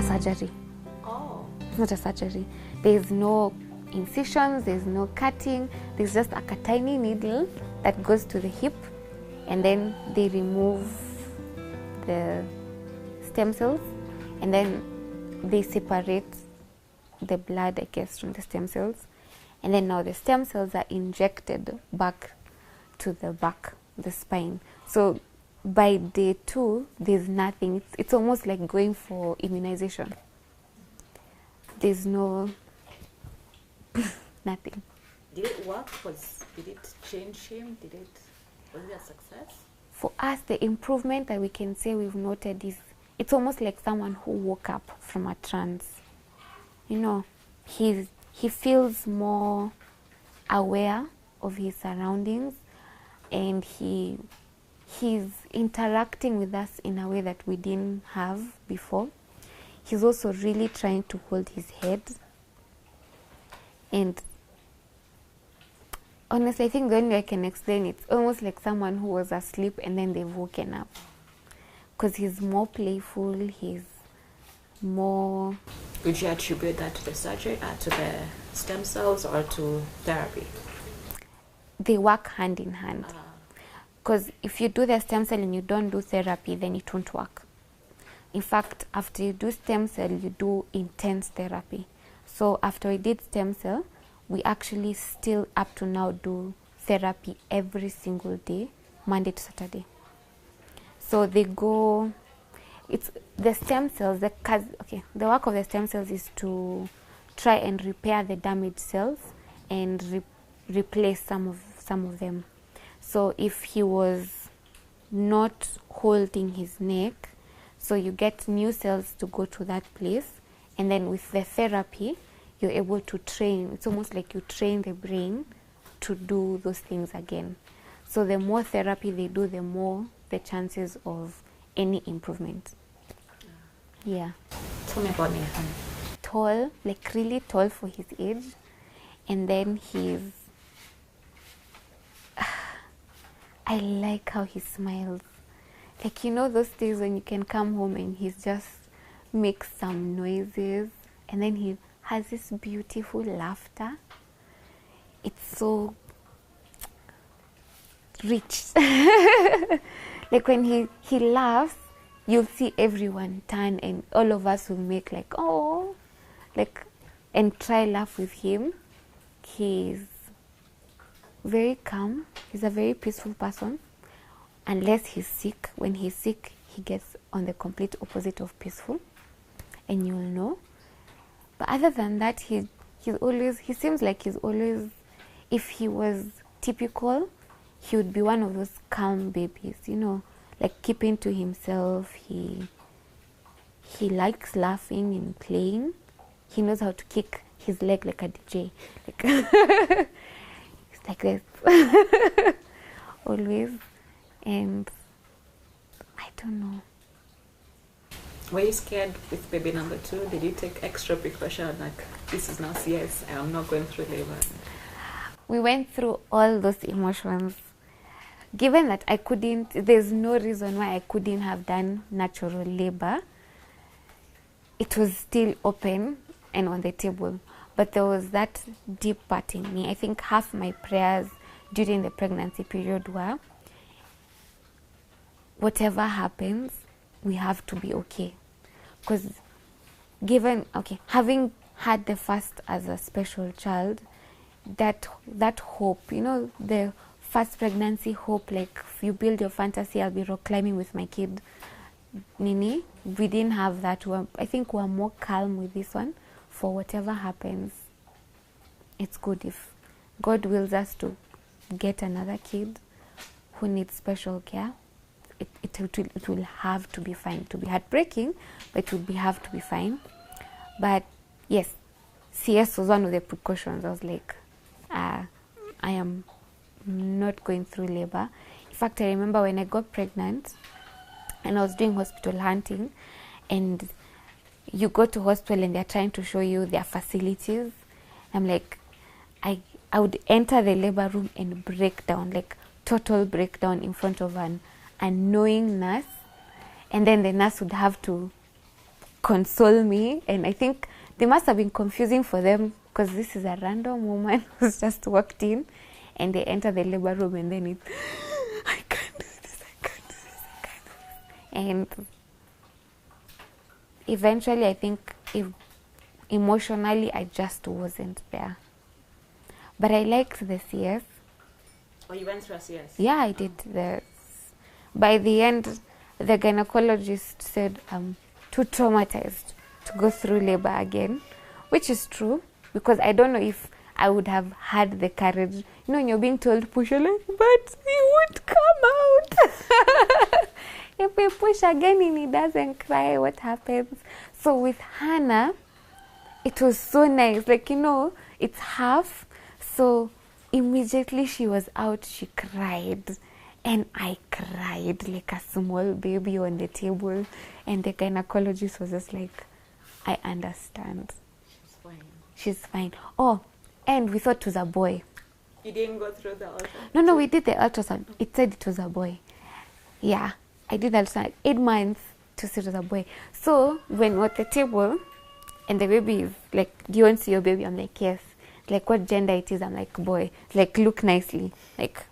surgery. Oh. It's not a surgery. There's no incisions, there's no cutting. There's just like a tiny needle that goes to the hip, and then they remove the stem cells, and then they separate the blood, I guess, from the stem cells. And then now the stem cells are injected back to the back, the spine. So by day 2, there's nothing. It's almost like going for immunization. There's no nothing. Did it work? Did it change him? Was it a success? For us, the improvement that we can say we've noted is it's almost like someone who woke up from a trance. You know, he feels more aware of his surroundings, and he's interacting with us in a way that we didn't have before. He's also really trying to hold his head. And honestly, I think the only way I can explain it's almost like someone who was asleep and then they've woken up. Because he's more playful, he's more... Would you attribute that to the surgery, to the stem cells, or to therapy? They work hand in hand. Because if you do the stem cell and you don't do therapy, then it won't work. In fact, after you do stem cell, you do intense therapy. So after we did stem cell, we actually still up to now do therapy every single day, Monday to Saturday. So they go, it's the stem cells, the work of the stem cells is to try and repair the damaged cells and replace some of them. So if he was not holding his neck, so you get new cells to go to that place, and then with the therapy, you're able to train. It's almost like you train the brain to do those things again. So the more therapy they do, the more the chances of any improvement. Yeah. Tell me about Nathan. Tall, like really tall for his age. And then I like how he smiles. Like, you know those days when you can come home and he's just makes some noises, and then he has this beautiful laughter. It's so rich. Like when he laughs, you'll see everyone turn, and all of us will make like, oh, like, and try laugh with him. He's very calm. He's a very peaceful person, unless he's sick. When he's sick, he gets on the complete opposite of peaceful, and you'll know. But other than that, he seems like he's always, if he was typical, he would be one of those calm babies, you know, like keeping to himself. He likes laughing and playing. He knows how to kick his leg like a DJ. Like it's like this. Always. And I don't know. Were you scared with baby number 2? Did you take extra precaution, like, this is now CS, I am not going through labor? We went through all those emotions. Given that there's no reason why I couldn't have done natural labor, it was still open and on the table. But there was that deep part in me. I think half my prayers during the pregnancy period were, whatever happens, we have to be okay. Because having had the first as a special child, that hope, you know, the first pregnancy hope, like if you build your fantasy, I'll be rock climbing with my kid. Nini, we didn't have that. I think we're more calm with this one. For whatever happens, it's good. If God wills us to get another kid who needs special care, it will have to be fine. To be heartbreaking, but it will have to be fine. But yes, CS was one of the precautions. I was like, I am not going through labor. In fact, I remember when I got pregnant and I was doing hospital hunting, and you go to hospital and they're trying to show you their facilities. I'm like, I would enter the labor room and break down, like total breakdown in front of an unknowing nurse, and then the nurse would have to console me. And I think they must have been confusing for them, because this is a random woman who's just walked in, and they enter the labor room, and then it's, I can't do this, I can't do this, I can't do this. And eventually, I think emotionally, I just wasn't there. But I liked the CS. Oh, you went through a CS? Yeah, I did. By the end, the gynecologist said I'm too traumatized to go through labor again, which is true, because I don't know if I would have had the courage. You know, when you're being told push, you're like, but he won't come out. If we push again and he doesn't cry, what happens? So with Hannah, it was so nice. Like, you know, it's half. So immediately she was out, she cried. And I cried like a small baby on the table. And the gynecologist was just like, I understand. She's fine. She's fine. Oh, and we thought it was a boy. You didn't go through the ultrasound? No, we did the ultrasound. It said it was a boy. Yeah, I did ultrasound 8 months to see it was a boy. So when we're at the table and the baby is like, do you want to see your baby? I'm like, yes. Like, what gender it is? I'm like, boy. Like, look nicely. Like,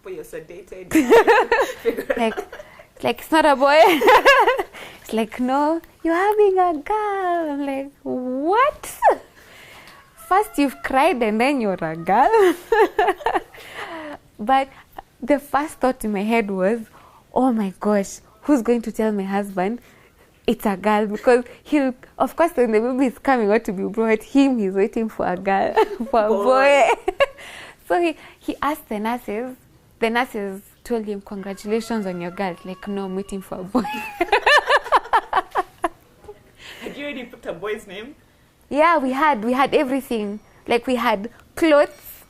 you're sedated. like it's not a boy. It's like, no, you're having a girl. I'm like, what? First you've cried and then you're a girl. But the first thought in my head was, oh my gosh, who's going to tell my husband it's a girl? Because he'll, of course, when the baby is coming out to be brought, he's waiting for a girl, for a boy. So he asked the nurses. The nurses told him, congratulations on your girl. Like, no, I'm waiting for a boy. Had you already put a boy's name? Yeah, we had everything. Like, we had clothes.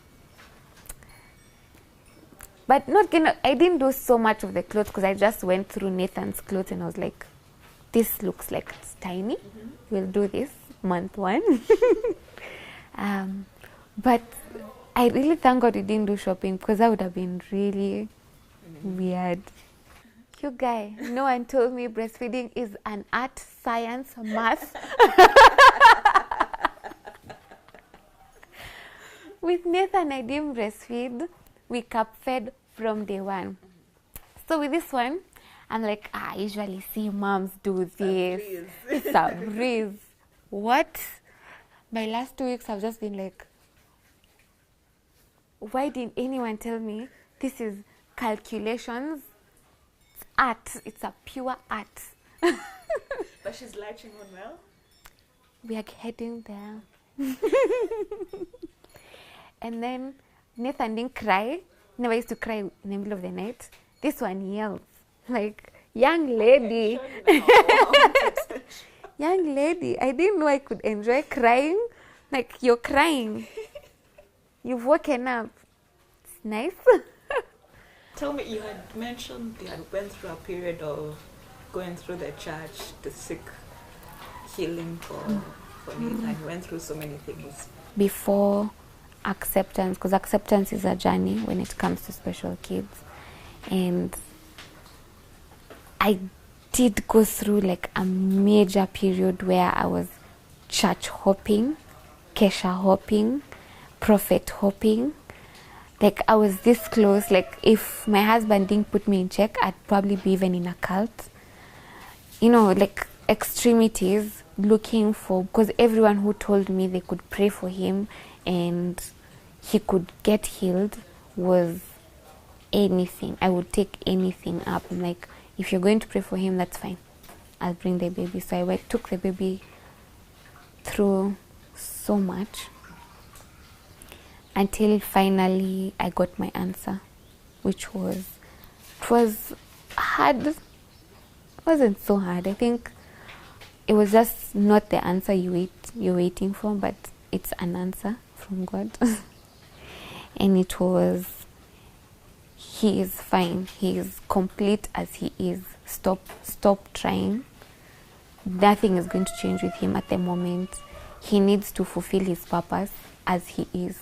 But I didn't do so much of the clothes, because I just went through Nathan's clothes and I was like, this looks like it's tiny. Mm-hmm. We'll do this month 1. But I really thank God we didn't do shopping, because that would have been really weird. You guys, no one told me breastfeeding is an art, science, math. With Nathan, I didn't breastfeed. We cup fed from day 1. So with this one, I'm like, I usually see moms do this. It's a breeze. What? My last 2 weeks, I've just been like, why didn't anyone tell me this is calculations? It's art. It's a pure art. But she's latching on well? We are heading there. And then Nathan didn't cry. Never used to cry in the middle of the night. This one yells. Like, young lady. Young lady. I didn't know I could enjoy crying. Like, you're crying. You've woken up. It's nice. Tell me, you had mentioned you had went through a period of going through the church to seek healing for Nathan. You went through so many things. Before acceptance, because acceptance is a journey when it comes to special kids. And I did go through like a major period where I was church hopping, Kesha hopping, prophet hopping. Like, I was this close. Like, if my husband didn't put me in check, I'd probably be even in a cult. You know, like extremities, looking for, because everyone who told me they could pray for him and he could get healed was anything. I would take anything up. I'm like, if you're going to pray for him, that's fine. I'll bring the baby. So I took the baby through so much until finally I got my answer, which was, it was hard. It wasn't so hard. I think it was just not the answer you're waiting for, but it's an answer from God. And it was, he is fine. He is complete as he is. Stop trying. Nothing is going to change with him at the moment. He needs to fulfill his purpose as he is.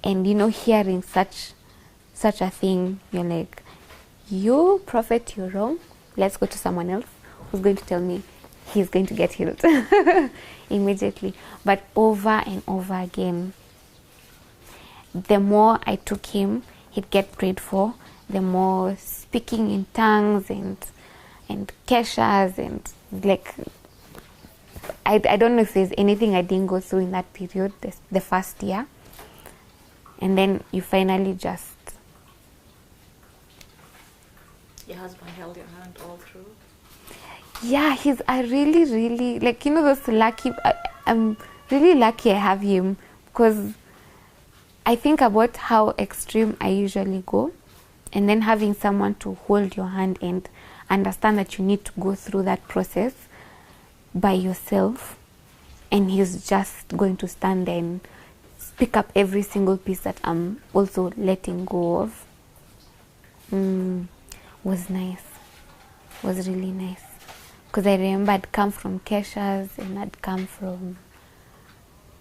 And you know, hearing such a thing, you're like, you prophet, you're wrong. Let's go to someone else who's going to tell me he's going to get healed immediately. But over and over again, the more I took him, he'd get prayed for, the more speaking in tongues and keshas and like, I don't know if there's anything I didn't go through in that period, the first year. And then you finally just... Your husband held your hand all through? Yeah, he's a really, really, like, you know, those lucky... I'm really lucky I have him, because I think about how extreme I usually go, and then having someone to hold your hand and understand that you need to go through that process by yourself, and he's just going to stand there and pick up every single piece that I'm also letting go of. Was nice. Was really nice. Because I remember I'd come from keshas and I'd come from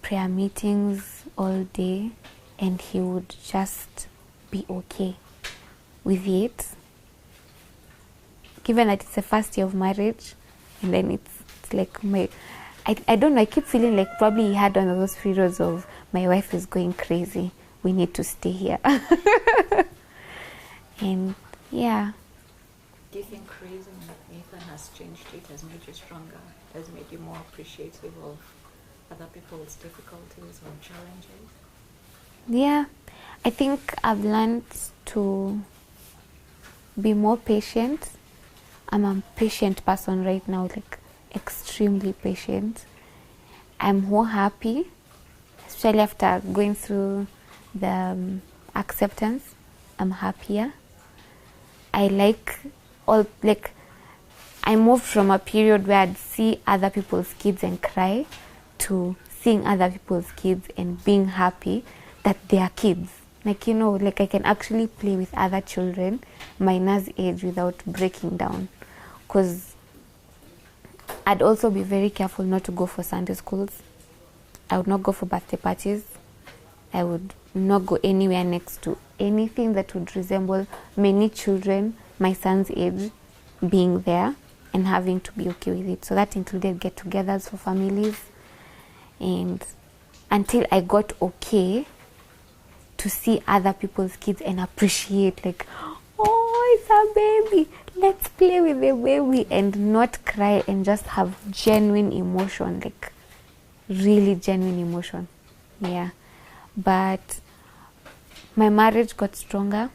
prayer meetings all day, and he would just be okay with it. Given that it's the first year of marriage, and then it's like I don't know, I keep feeling like probably he had one of those periods of, my wife is going crazy, we need to stay here. And yeah. Do you think raising Nathan has changed it, has made you stronger, has made you more appreciative of other people's difficulties or challenges? Yeah, I think I've learned to be more patient. I'm a patient person right now, like extremely patient. I'm more happy, especially after going through the acceptance. I'm happier. I moved from a period where I'd see other people's kids and cry to seeing other people's kids and being happy that they are kids. Like, you know, like I can actually play with other children minus age without breaking down. Because I'd also be very careful not to go for Sunday schools. I would not go for birthday parties. I would not go anywhere next to anything that would resemble many children my son's age being there and having to be okay with it. So that included get-togethers for families. And until I got okay to see other people's kids and appreciate, like, oh, it's a baby, let's play with the baby, and not cry and just have genuine emotion, like really genuine emotion. Yeah. But my marriage got stronger.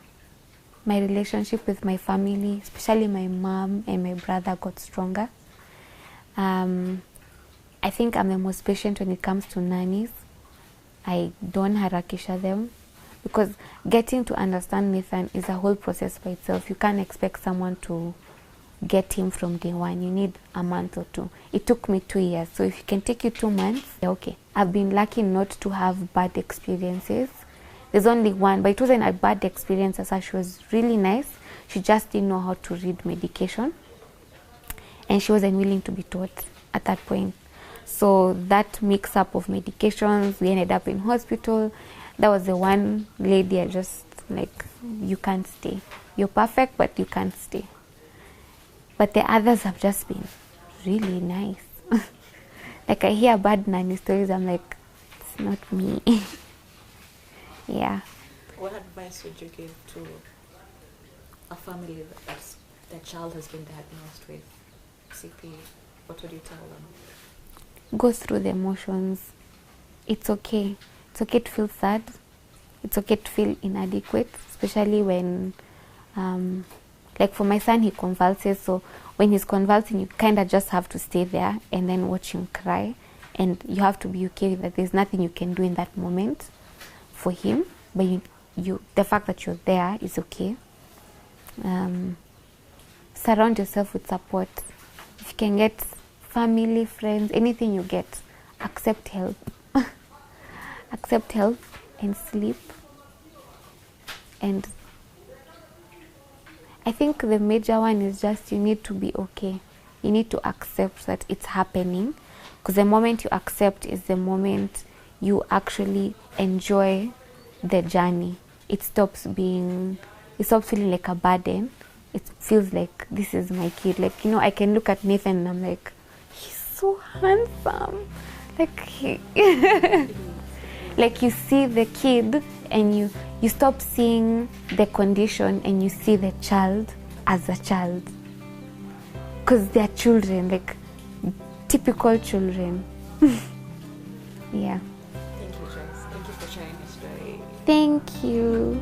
My relationship with my family, especially my mom and my brother, got stronger. I think I'm the most patient when it comes to nannies. I don't harakisha them, because getting to understand Nathan is a whole process by itself. You can't expect someone to get him from day one. You need a month or two. It took me 2 years. So if it can take you 2 months, okay. I've been lucky not to have bad experiences. There's only one, but it wasn't a bad experience as such. She was really nice. She just didn't know how to read medication, and she wasn't willing to be taught at that point. So that mix up of medications, we ended up in hospital. That was the one lady I just like, you can't stay. You're perfect, but you can't stay. But the others have just been really nice. Like I hear bad nanny stories, I'm like, it's not me. Yeah. What advice would you give to a family that's their child has been diagnosed with CP? What would you tell them? Go through the emotions. It's okay. It's okay to feel sad. It's okay to feel inadequate, especially when, like for my son, he convulses. So when he's convulsing, you kind of just have to stay there and then watch him cry. And you have to be okay with that. There's nothing you can do in that moment for him, but the fact that you're there is okay. Surround yourself with support. If you can get family, friends, anything you get, accept help. Accept help and sleep. And I think the major one is just you need to be okay. You need to accept that it's happening, because the moment you accept is the moment you actually enjoy the journey. It stops feeling like a burden, it feels like this is my kid. Like, you know, I can look at Nathan and I'm like, he's so handsome. Like, like you see the kid and you stop seeing the condition and you see the child as a child. Because they're children, like typical children. Yeah. Thank you, Joyce. Thank you for sharing your story. Thank you.